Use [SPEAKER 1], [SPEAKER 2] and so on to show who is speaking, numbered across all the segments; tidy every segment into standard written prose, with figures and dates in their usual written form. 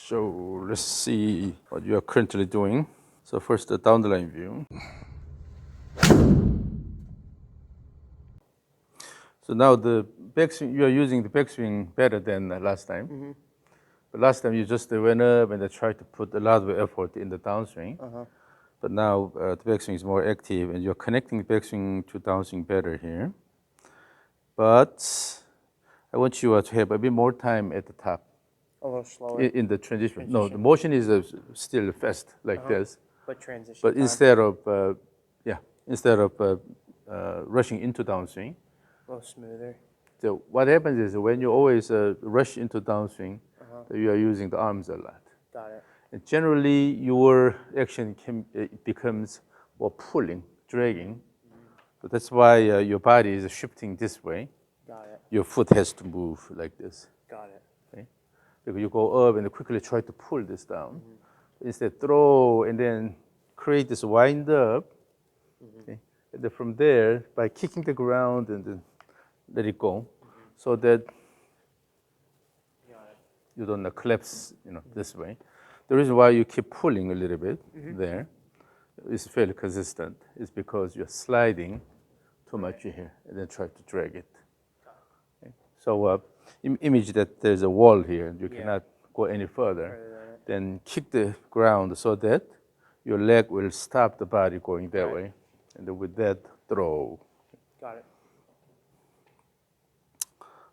[SPEAKER 1] So let's see what you are currently doing. So first the down the line view. So now the backswing, you are using the backswing better than last time.
[SPEAKER 2] Mm-hmm.
[SPEAKER 1] But last time you just went up and tried to put a lot of effort in the downswing. But now the backswing is more active and you're connecting the backswing to downswing better here. But I want you to have a bit more time at the top.
[SPEAKER 2] A little slower.
[SPEAKER 1] In the transition. No, the motion is still fast like this.
[SPEAKER 2] But transition
[SPEAKER 1] But
[SPEAKER 2] time.
[SPEAKER 1] instead of rushing into downswing,
[SPEAKER 2] A little smoother.
[SPEAKER 1] so what happens is when you always rush into downswing, you are using the arms a lot.
[SPEAKER 2] Got it.
[SPEAKER 1] And generally, your action becomes more pulling, dragging. So that's why your body is shifting this way.
[SPEAKER 2] Got it.
[SPEAKER 1] Your foot has to move like this.
[SPEAKER 2] Got it.
[SPEAKER 1] Okay? Because you go up and quickly try to pull this down. Instead, throw and then create this wind up. Okay? And then from there, by kicking the ground and then let it go, so that you don't collapse, this way. The reason why you keep pulling a little bit there is fairly consistent. Is because you're sliding too much here and then try to drag it. Okay? So image that there's a wall here and you cannot go any further. Then kick the ground so that your leg will stop the body going that way. And then with that, throw.
[SPEAKER 2] Got it.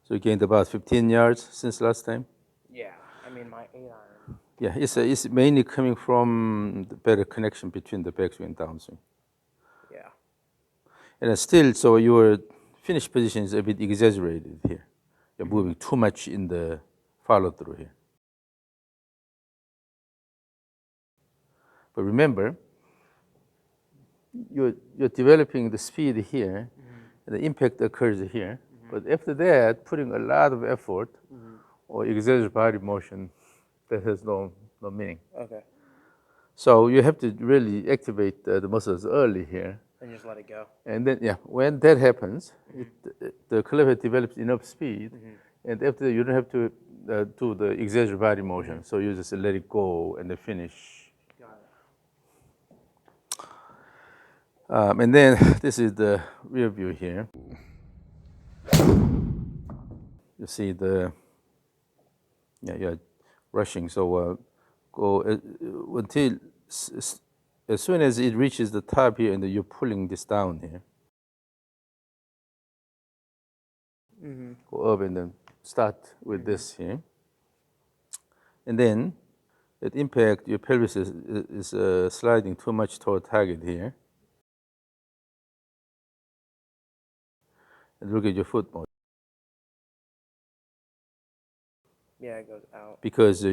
[SPEAKER 1] So you gained about 15 yards since last time?
[SPEAKER 2] Yeah. I mean, my 8-iron.
[SPEAKER 1] Yeah, it's mainly coming from the better connection between the backswing and downswing.
[SPEAKER 2] Yeah.
[SPEAKER 1] And still, so your finish position is a bit exaggerated here. You're moving too much in the follow through here. But remember, you're developing the speed here, and the impact occurs here. But after that, putting a lot of effort or exaggerated body motion, that has no meaning.
[SPEAKER 2] Okay.
[SPEAKER 1] So you have to really activate the muscles early here.
[SPEAKER 2] And just let it go.
[SPEAKER 1] And then, when that happens, the club develops enough speed, and after that, you don't have to do the exaggerated body motion. So you just let it go and then finish. And then this is the rear view here. You see you're rushing. So go until as soon as it reaches the top here, and then you're pulling this down here. Go up and then start with this here. And then at impact, your pelvis is sliding too much toward target here. And look at your foot motion.
[SPEAKER 2] Yeah, it goes out.
[SPEAKER 1] Because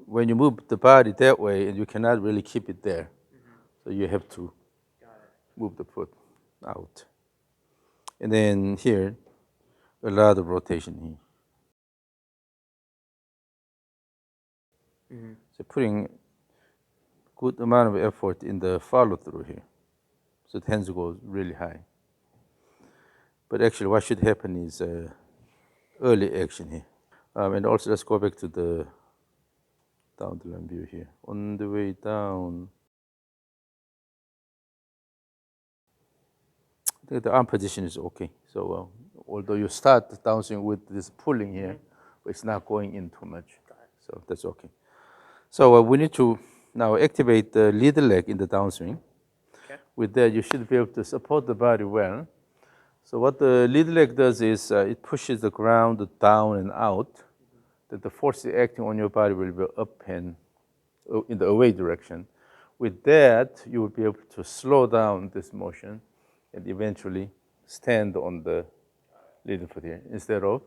[SPEAKER 1] when you move the body that way, and you cannot really keep it there. So you have to move the foot out. And then here, a lot of rotation here. So putting good amount of effort in the follow through here. So the hands go really high. But actually what should happen is early action here. And also let's go back to the down the line view here. On the way down, I think the arm position is okay. So although you start the downswing with this pulling here, but it's not going in too much. So that's okay. So we need to now activate the lead leg in the downswing.
[SPEAKER 2] Okay.
[SPEAKER 1] With that, you should be able to support the body well. So what the lead leg does is it pushes the ground down and out. That the force acting on your body will be up and in the away direction. With that, you will be able to slow down this motion and eventually stand on the lead foot here instead of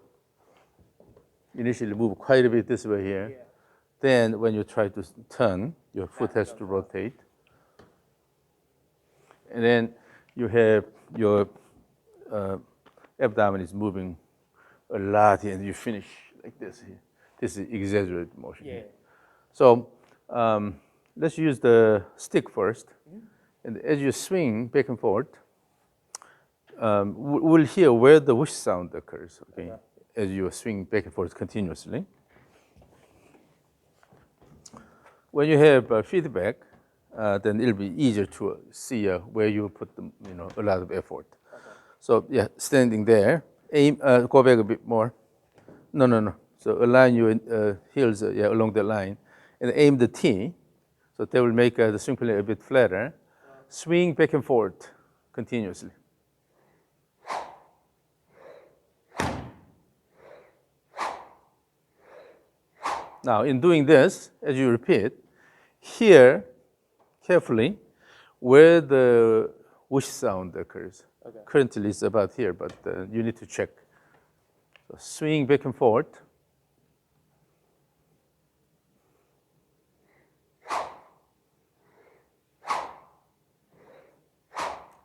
[SPEAKER 1] initially move quite a bit this way here. Yeah. Then when you try to turn, your foot has to rotate. And then you have your abdomen is moving a lot here, and you finish like this here. This is exaggerated motion. Yeah. So let's use the stick first. And as you swing back and forth, we'll hear where the whoosh sound occurs, okay? As you swing back and forth continuously. when you have feedback, then it'll be easier to see where you put a lot of effort.
[SPEAKER 2] Okay.
[SPEAKER 1] So yeah, standing there, aim, go back a bit more. No. So align your heels along the line, and aim the T. So that will make the swing plane a bit flatter. Swing back and forth continuously. Now, in doing this, as you repeat, hear carefully where the whoosh sound occurs.
[SPEAKER 2] Okay.
[SPEAKER 1] Currently, it's about here, but you need to check. So swing back and forth.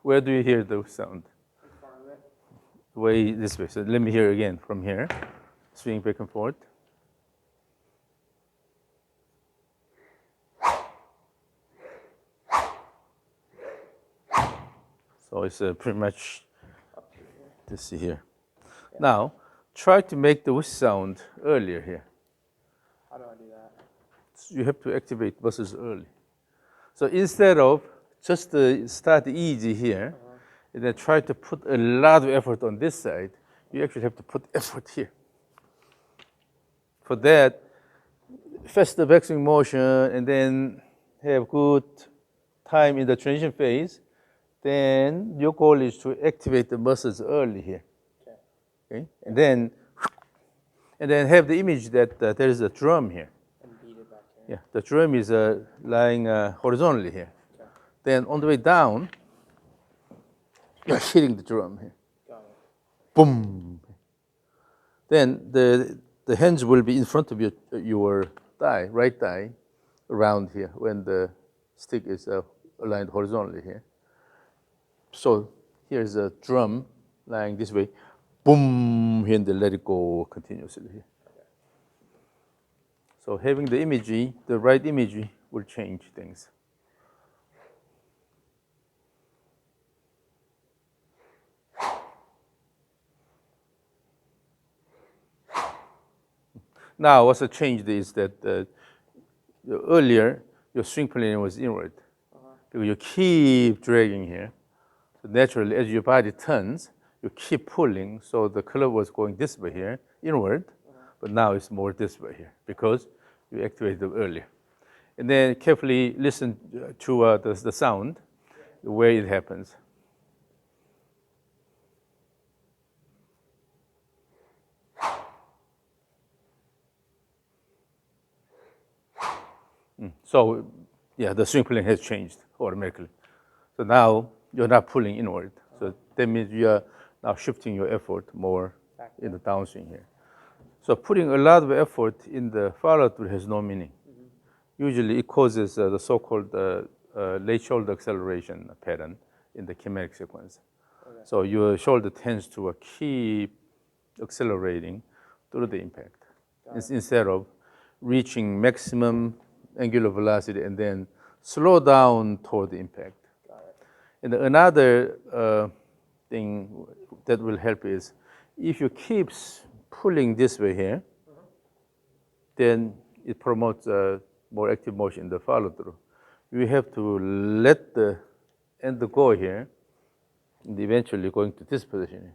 [SPEAKER 1] Where do you hear the sound? Way this way. So let me hear again from here. Swing back and forth. So it's pretty much this here. Yeah. Now, try to make the whoosh sound earlier here.
[SPEAKER 2] How do I do that?
[SPEAKER 1] You have to activate muscles early. So instead of just start easy here, and then try to put a lot of effort on this side, you actually have to put effort here. For that, faster backswing motion, and then have good time in the transition phase, then your goal is to activate the muscles early here. Okay? And then have the image that there is a drum here.
[SPEAKER 2] And beat it back here.
[SPEAKER 1] Yeah, the drum is lying horizontally here.
[SPEAKER 2] Okay.
[SPEAKER 1] Then on the way down, you're hitting the drum here.
[SPEAKER 2] Got it.
[SPEAKER 1] Boom. Then the hands will be in front of your thigh, right thigh, around here when the stick is aligned horizontally here. So here's a drum lying this way. Boom, here, and then let it go continuously here.
[SPEAKER 2] Okay.
[SPEAKER 1] So having the imagery, the right imagery, will change things. Now, what's changed is that earlier your swing plane was inward. Because you keep dragging here. So naturally, as your body turns, you keep pulling. So the club was going this way here, inward, but now it's more this way here because you activated it earlier. And then carefully listen to the sound, the way it happens. So, yeah, the swing plane has changed automatically. So now you're not pulling inward. So that means you are now shifting your effort more in the downswing here. So putting a lot of effort in the follow-through has no meaning. Usually it causes the so-called late shoulder acceleration pattern in the kinetic sequence.
[SPEAKER 2] Okay.
[SPEAKER 1] So your shoulder tends to keep accelerating through the impact instead of reaching maximum angular velocity and then slow down toward the impact.
[SPEAKER 2] Got it.
[SPEAKER 1] And another thing that will help is if you keep pulling this way here, then it promotes more active motion in the follow-through. You have to let the end go here, and eventually going to this position.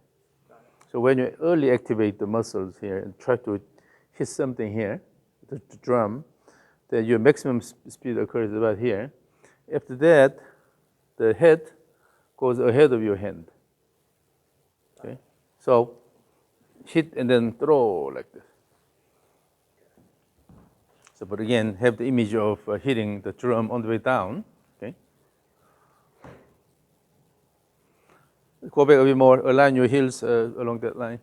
[SPEAKER 1] So when you early activate the muscles here and try to hit something here, the drum, then your maximum speed occurs about here. After that, the head goes ahead of your hand. Okay? So hit and then throw like this. So, but again, have the image of hitting the drum on the way down. Okay. Go back a bit more. Align your heels along that line.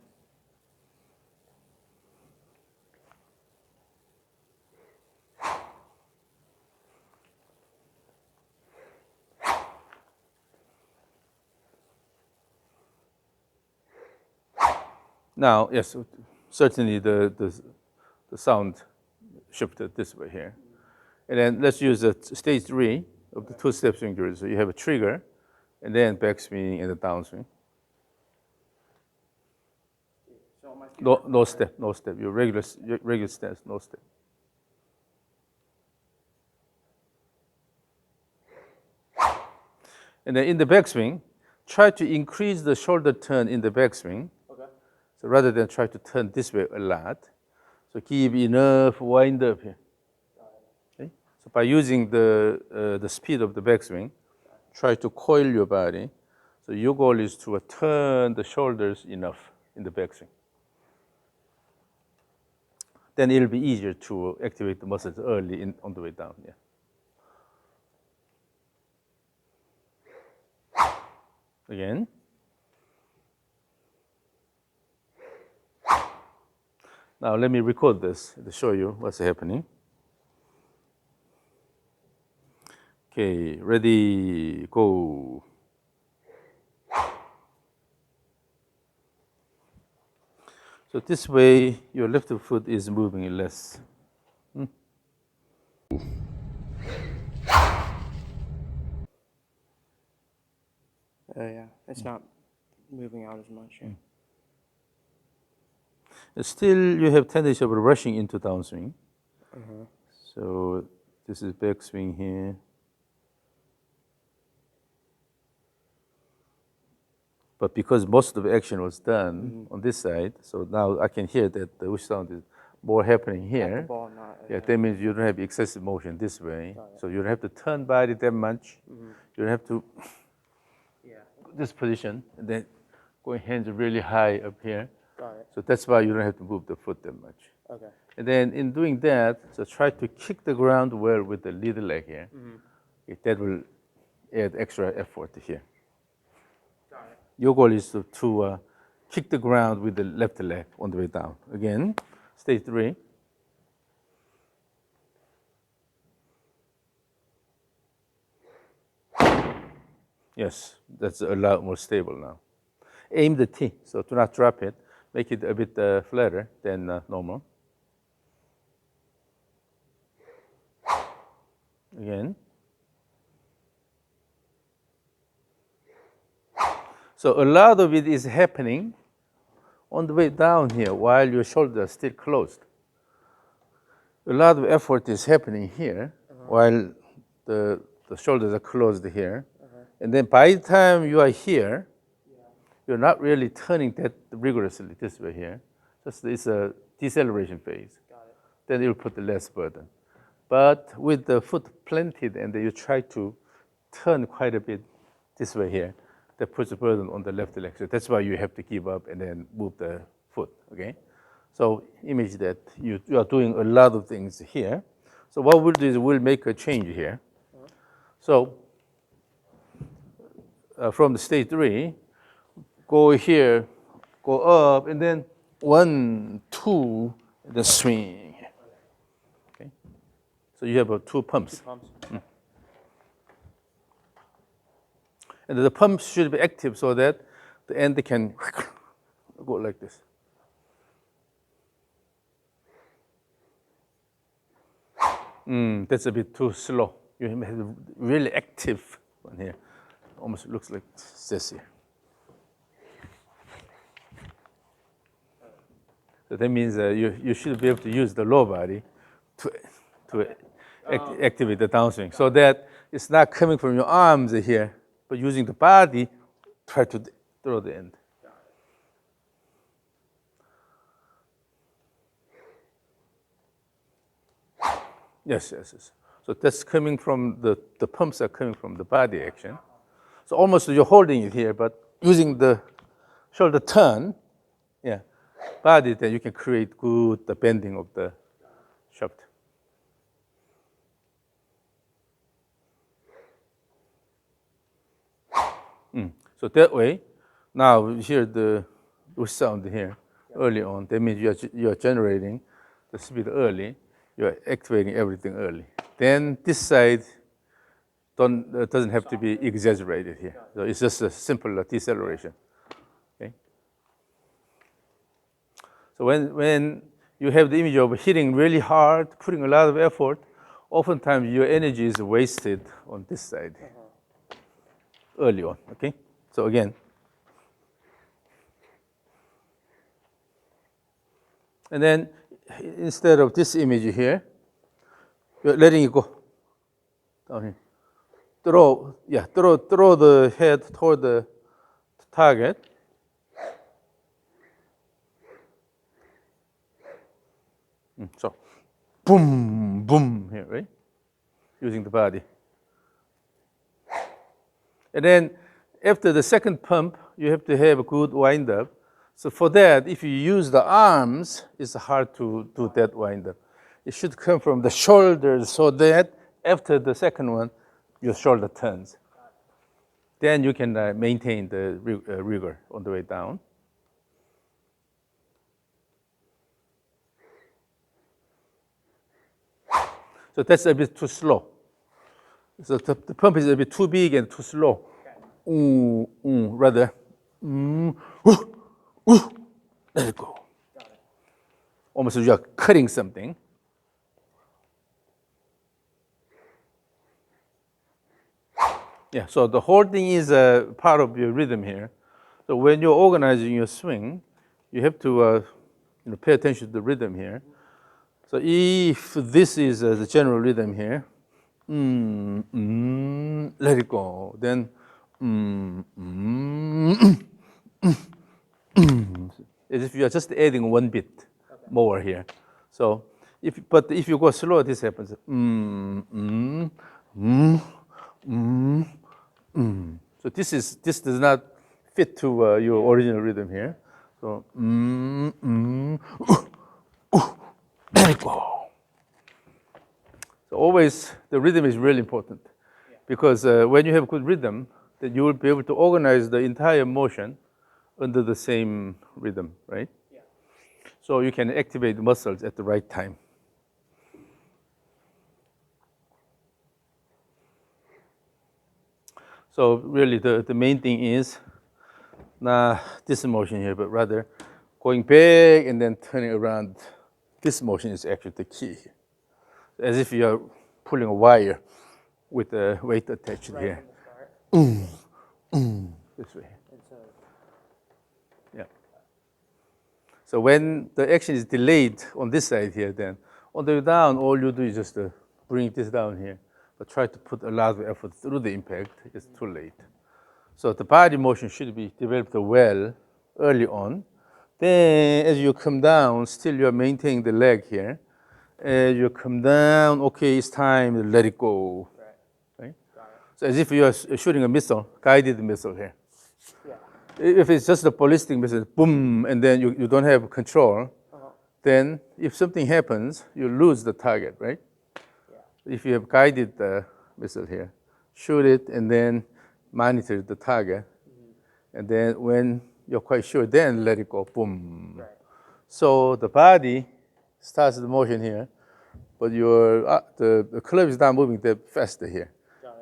[SPEAKER 1] Now, yes, certainly the sound shifted this way here. And then let's use stage 3 of the two-step swing drill. So you have a trigger, and then backswing and the downswing. So no step. Your regular stance, no step. And then in the backswing, try to increase the shoulder turn in the backswing.
[SPEAKER 2] Okay.
[SPEAKER 1] So rather than try to turn this way a lot, so give enough wind up here. Okay? So by using the speed of the backswing, try to coil your body. So your goal is to turn the shoulders enough in the backswing. Then it'll be easier to activate the muscles early on the way down. Yeah. Again. Now let me record this to show you what's happening. Okay, ready, go. So this way, your left foot is moving less.
[SPEAKER 2] Oh yeah, it's not moving out as much. Yeah.
[SPEAKER 1] Still, you have tendency of rushing into downswing. So this is backswing here. But because most of the action was done on this side, so now I can hear that the whoosh sound is more happening
[SPEAKER 2] The
[SPEAKER 1] here.
[SPEAKER 2] ball not.
[SPEAKER 1] Yeah, that means you don't have excessive motion this way. So you don't have to turn body that much. You don't have to
[SPEAKER 2] Yeah.
[SPEAKER 1] this position and then going hands really high up here.
[SPEAKER 2] Got it.
[SPEAKER 1] So that's why you don't have to move the foot that much.
[SPEAKER 2] Okay.
[SPEAKER 1] And then in doing that, so try to kick the ground well with the lead leg here. That will add extra effort here.
[SPEAKER 2] Got it.
[SPEAKER 1] Your goal is to kick the ground with the left leg on the way down. Again, stage 3. Yes, that's a lot more stable now. Aim the T, so do not drop it. Make it a bit flatter than normal. Again. So a lot of it is happening on the way down here while your shoulders are still closed. A lot of effort is happening here while the shoulders are closed here. And then by the time you are here, you're not really turning that rigorously this way here. Just it's a deceleration phase.
[SPEAKER 2] Got it.
[SPEAKER 1] Then you'll put the less burden. But with the foot planted and then you try to turn quite a bit this way here, that puts the burden on the left leg. So that's why you have to give up and then move the foot, okay? So image that you are doing a lot of things here. So what we'll do is we'll make a change here. So from the stage 3, go here, go up, and then 1, 2, and then swing. Okay. So you have 2 pumps.
[SPEAKER 2] Pumps.
[SPEAKER 1] And the pumps should be active so that the end can go like this. That's a bit too slow. You have a really active one here. Almost looks like this here. So that means you should be able to use the lower body to activate the downswing so that it's not coming from your arms here, but using the body, try to throw the end. Yes. So that's coming from the pumps are coming from the body action. So almost you're holding it here, but using the shoulder turn, body, then you can create good the bending of the shaft. So that way, now you hear the sound here early on. That means you are generating the speed early. You are activating everything early. Then this side doesn't have to be exaggerated here. So it's just a simple deceleration. Okay. So when you have the image of hitting really hard, putting a lot of effort, oftentimes your energy is wasted on this side early on. Okay. So again. And then instead of this image here, you're letting it go down here. throw the head toward the target. So, boom, boom here, right? Using the body. And then after the second pump, you have to have a good wind up. So for that, if you use the arms, it's hard to do that wind up. It should come from the shoulders so that after the second one, your shoulder turns. Then you can maintain the rigor on the way down. So that's a bit too slow. So the pump is a bit too big and too slow. Rather, let it go. Almost as you're cutting something. Yeah, so the whole thing is a part of your rhythm here. So when you're organizing your swing, you have to pay attention to the rhythm here. So if this is the general rhythm here, let it go. Then, as if you are just adding one bit more here. So, if you go slow, this happens. So this does not fit to your original rhythm here. So, let it go. So always the rhythm is really important, because when you have good rhythm, then you will be able to organize the entire motion under the same rhythm, right? Yeah. So you can activate the muscles at the right time. So really the main thing is not this motion here, but rather going back and then turning around. This motion is actually the key here. As if you are pulling a wire with a weight attached right here. This way. Yeah. So when the action is delayed on this side here, then on the way down, all you do is just bring this down here. But try to put a lot of effort through the impact. It's too late. So the body motion should be developed well early on. Then as you come down, still you're maintaining the leg here. As you come down, okay, it's time to let it go. Right? So as if you're shooting a missile, guided missile here. Yeah. If it's just a ballistic missile, boom, and then you don't have control, then if something happens, you lose the target, right? Yeah. If you have guided the missile here, shoot it and then monitor the target. And then when you're quite sure, then let it go, boom. Right. So the body starts the motion here, but the club is not moving that faster here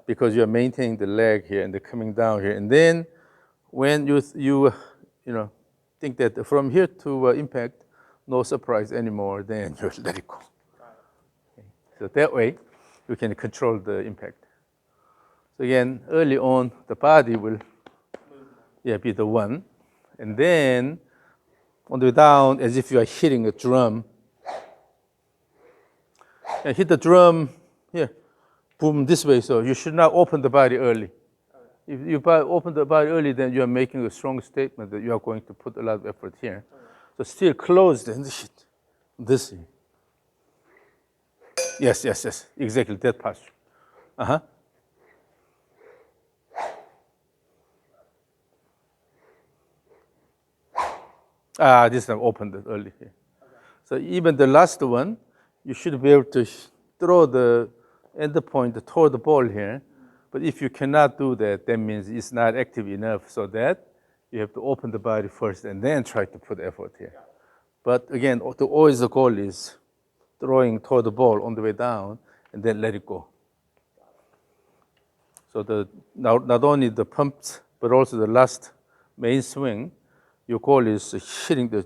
[SPEAKER 1] because you're maintaining the leg here and they're coming down here. And then when you think that from here to impact, no surprise anymore, then you let it go. Okay. So that way, you can control the impact. So again, early on, the body will be the one. And then on the way down, as if you are hitting a drum, and hit the drum here, boom, this way. So you should not open the body early. If you open the body early, then you are making a strong statement that you are going to put a lot of effort here. So still closed and hit this. Yes, exactly that posture. This time opened it early here. Okay. So even the last one, you should be able to throw the end point toward the ball here. But if you cannot do that, that means it's not active enough, so that you have to open the body first and then try to put effort here. But again, always the goal is throwing toward the ball on the way down and then let it go. So not only the pumps, but also the last main swing, your goal is hitting the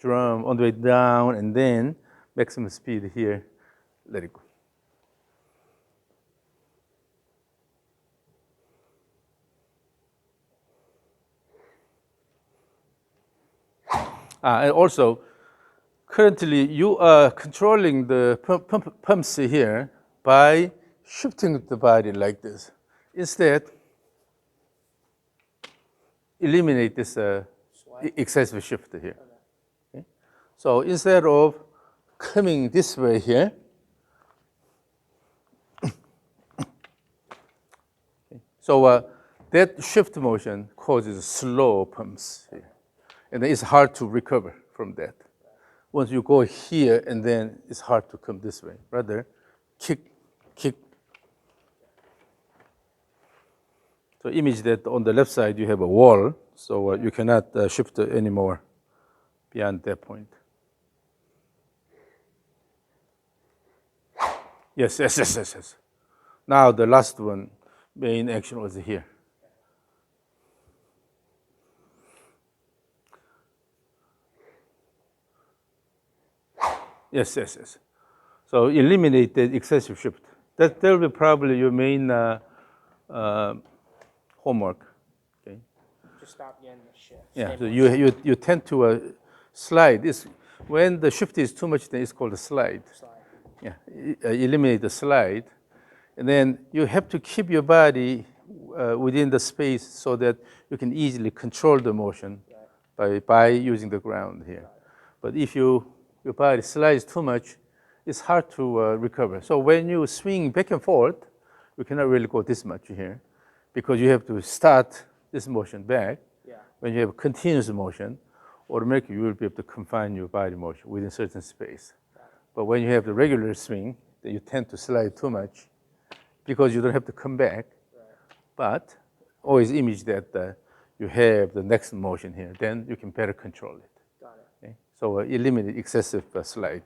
[SPEAKER 1] drum on the way down and then maximum speed here, let it go. And also, currently you are controlling the pumps here by shifting the body like this. instead, eliminate this excessive shift here. Okay? So instead of coming this way here, so that shift motion causes slow pumps here. And it's hard to recover from that. Once you go here, and then it's hard to come this way. Rather, kick, kick. So image that on the left side you have a wall, so you cannot shift anymore beyond that point. Yes, yes, yes, yes, yes. Now the last one, main action was here. Yes, yes, yes. So eliminate the excessive shift. That will be probably your main homework. Okay.
[SPEAKER 2] Just stop getting the shift.
[SPEAKER 1] Yeah.
[SPEAKER 2] Stay
[SPEAKER 1] So
[SPEAKER 2] more
[SPEAKER 1] you tend to slide. When the shift is too much, then it's called a slide.
[SPEAKER 2] slide.
[SPEAKER 1] Yeah. Eliminate the slide, and then you have to keep your body within the space so that you can easily control the motion by using the ground here. But if your body slides too much, it's hard to recover. So when you swing back and forth, you cannot really go this much here because you have to start this motion back.
[SPEAKER 2] Yeah.
[SPEAKER 1] When you have continuous motion, automatically you will be able to confine your body motion within certain space. But when you have the regular swing, then you tend to slide too much because you don't have to come back. But always image that you have the next motion here, then you can better control it.
[SPEAKER 2] Got it.
[SPEAKER 1] Okay? So eliminate excessive slide.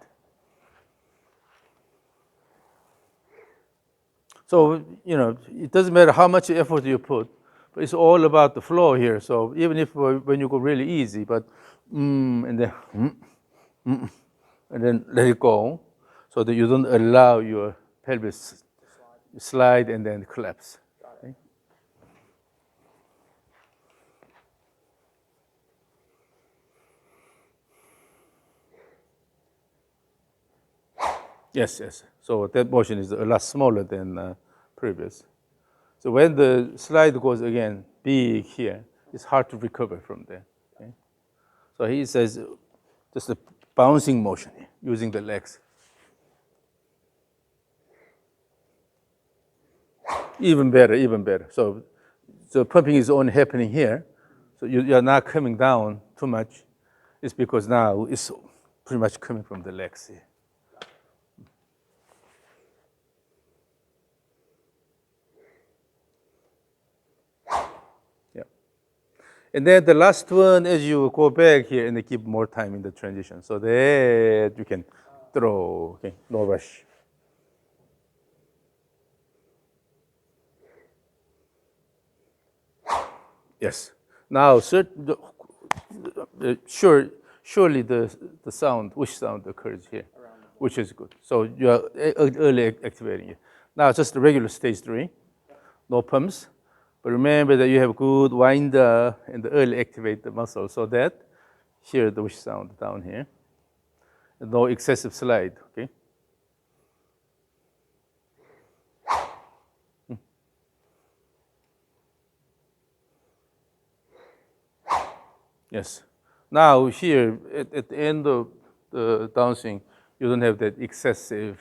[SPEAKER 1] So, it doesn't matter how much effort you put, but it's all about the flow here. So even if when you go really easy, but and then and then let it go, so that you don't allow your pelvis slide and then collapse. Okay? Yes, yes. So that motion is a lot smaller than previous. So when the slide goes again big here, it's hard to recover from there. Okay? So he says just a bouncing motion using the legs. Even better, even better. So pumping is only happening here. So you're not coming down too much. It's because now it's pretty much coming from the legs here. Yeah. And then the last one, as you go back here and keep more time in the transition, so that you can throw, okay, no rush. Yes. Now, surely the sound, which sound occurs here, which is good. So you are early activating it. Now, just the regular stage 3, no pumps. But remember that you have good winder and early activate the muscle so that hear the wish sound down here. And no excessive slide, okay? Yes. Now here, at the end of the downswing, you don't have that excessive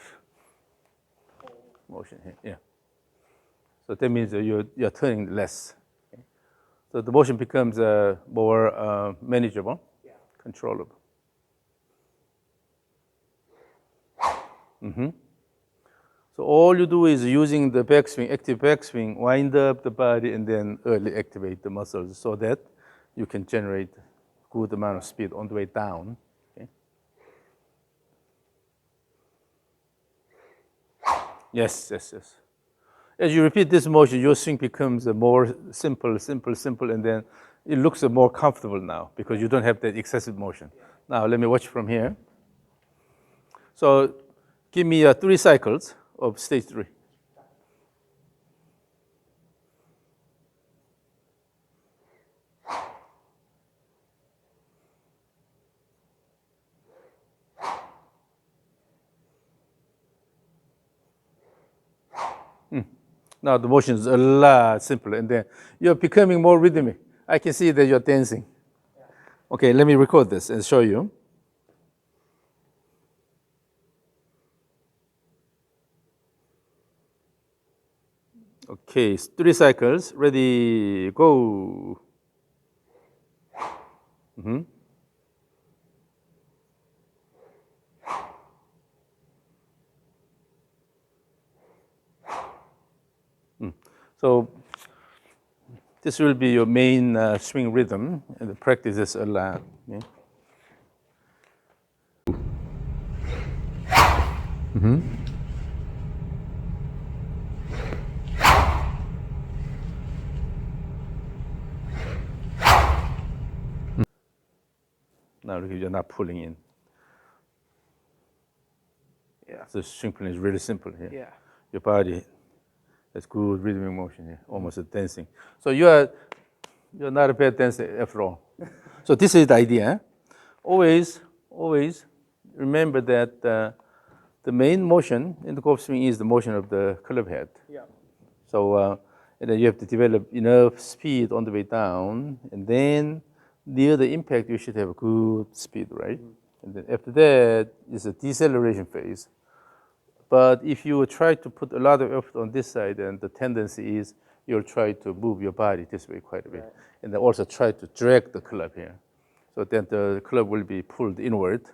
[SPEAKER 1] motion here. Yeah. So that means that you're turning less. Okay? So the motion becomes more manageable, controllable. So all you do is using the backswing, active backswing, wind up the body, and then early activate the muscles so that you can generate good amount of speed on the way down. Okay? Yes, yes, yes. As you repeat this motion, your swing becomes more simple, and then it looks more comfortable now because you don't have that excessive motion. Now let me watch from here. So give me 3 cycles of stage 3. Now the motion is a lot simpler, and then you're becoming more rhythmic. I can see that you're dancing. Okay, let me record this and show you. Okay, 3 cycles. Ready, go. So this will be your main swing rhythm, and practice this a lot. Yeah? Now look, you're not pulling in. Yeah, so swing plan is really simple here.
[SPEAKER 2] Yeah.
[SPEAKER 1] Your body has good rhythmic motion here, almost a dancing. So you're not a bad dancer after all. So this is the idea. Eh? Always remember that the main motion in the golf swing is the motion of the club head.
[SPEAKER 2] Yeah.
[SPEAKER 1] So and then you have to develop enough speed on the way down, and then near the impact you should have a good speed, right? And then after that is a deceleration phase. But if you try to put a lot of effort on this side, then the tendency is you'll try to move your body this way quite a bit. Right. And then also try to drag the club here. So then the club will be pulled inward,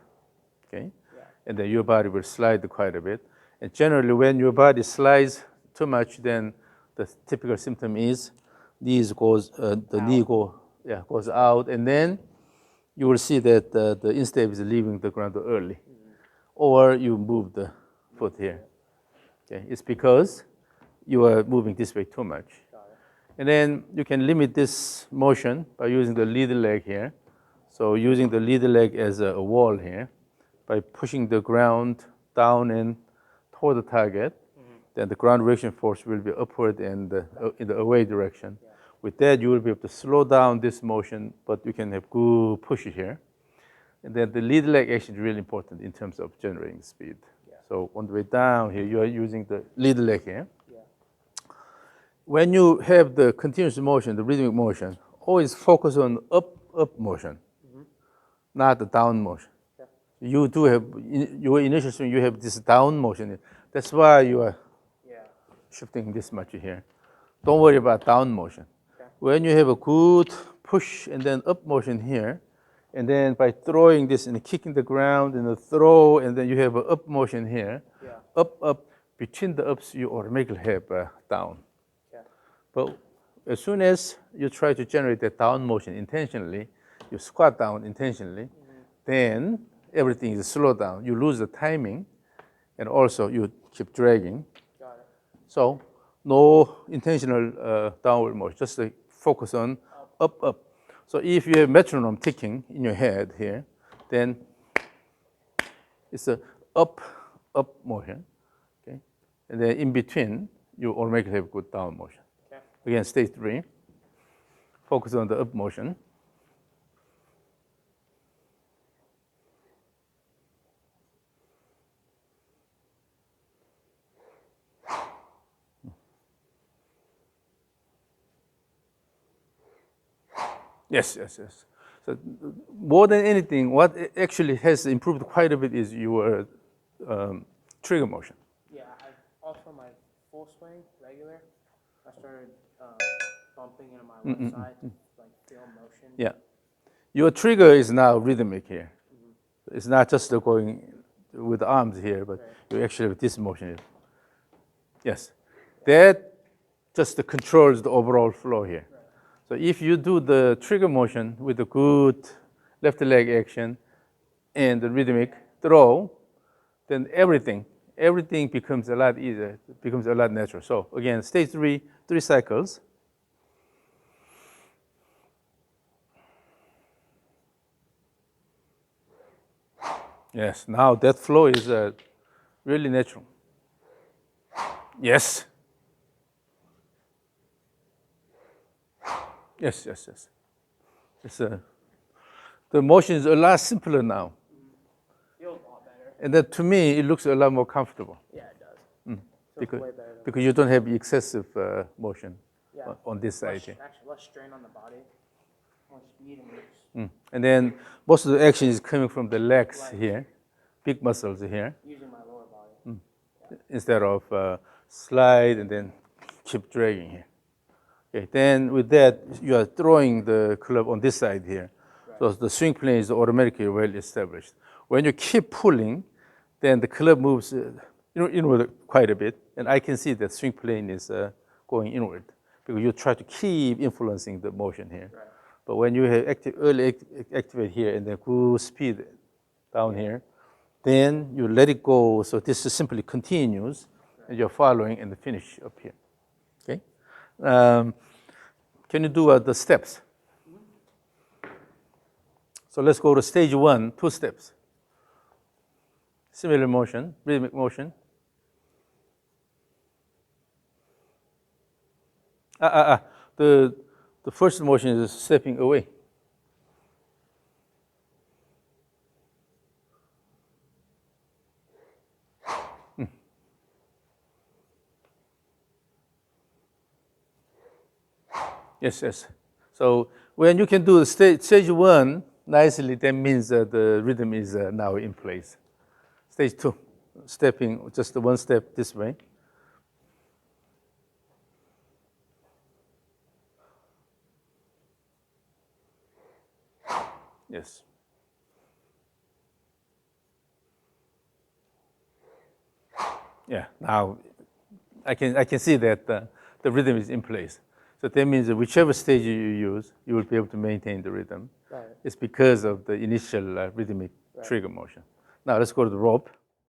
[SPEAKER 1] okay? Yeah. And then your body will slide quite a bit. And generally when your body slides too much, then the typical symptom is knees goes, the knee goes out, and then you will see that the instep is leaving the ground early. Or you move the foot here. Okay, it's because you are moving this way too much. And then you can limit this motion by using the lead leg here. So using the lead leg as a wall here, by pushing the ground down and toward the target, then the ground reaction force will be upward and in the away direction. Yeah. With that, you will be able to slow down this motion, but you can have good push here. And then the lead leg action is really important in terms of generating speed. Yeah. So on the way down here, you are using the lead leg here. Yeah. When you have the continuous motion, the rhythmic motion, always focus on up motion, not the down motion. Yeah. You do have, your initial swing, you have this down motion. That's why you are shifting this much here. Don't worry about down motion. Okay. When you have a good push and then up motion here, and then by throwing this and kicking the ground and the throw, and then you have an up motion here, up, between the ups, you automatically have down. Yeah. But as soon as you try to generate that down motion intentionally, you squat down intentionally, then everything is slowed down. You lose the timing, and also you keep dragging. Got it. So no intentional downward motion, just focus on up. So if you have metronome ticking in your head here, then it's a up motion, okay? And then in between, you automatically have good down motion. Okay. Again, stage 3, focus on the up motion. Yes. So more than anything, what actually has improved quite a bit is your trigger motion.
[SPEAKER 2] Yeah, also my full swing, regular, I started bumping into my left side to like feel motion.
[SPEAKER 1] Yeah. Your trigger is now rhythmic here. It's not just going with the arms here, but you actually have this motion here. Yes. That just controls the overall flow here. So if you do the trigger motion with a good left leg action and the rhythmic throw, then everything becomes a lot easier, becomes a lot natural. So again, stage 3, 3 cycles. Yes, now that flow is really natural. Yes. Yes. It's the motion is a lot simpler now.
[SPEAKER 2] Feels a lot better.
[SPEAKER 1] And that to me, it looks a lot more comfortable.
[SPEAKER 2] Yeah, it does. So
[SPEAKER 1] because,
[SPEAKER 2] way better than
[SPEAKER 1] because you don't have excessive motion
[SPEAKER 2] yeah.
[SPEAKER 1] on this side
[SPEAKER 2] Less,
[SPEAKER 1] here.
[SPEAKER 2] actually, less strain on the body, more speed and moves.
[SPEAKER 1] And then most of the action is coming from the legs
[SPEAKER 2] Legs.
[SPEAKER 1] here, big muscles here,
[SPEAKER 2] Using my lower body.
[SPEAKER 1] instead of slide and then keep dragging here. Okay, then with that, you are throwing the club on this side here.
[SPEAKER 2] Right.
[SPEAKER 1] So the swing plane is automatically well established. When you keep pulling, then the club moves inward quite a bit. And I can see that swing plane is going inward because you try to keep influencing the motion here.
[SPEAKER 2] Right.
[SPEAKER 1] But when you have early activate here and then go speed down here, then you let it go. So this is simply continues, and you're following and the finish up here. Okay. Can you do the steps? So let's go to stage 1, 2 steps. Similar motion, rhythmic motion. The first motion is stepping away. Yes, yes. So when you can do the stage 1 nicely, that means that the rhythm is now in place. Stage 2, stepping just one step this way. Yes. Yeah, now I can see that the rhythm is in place. So that means that whichever stage you use, you will be able to maintain the rhythm.
[SPEAKER 2] Right.
[SPEAKER 1] It's because of the initial rhythmic trigger motion. Now let's go to the rope.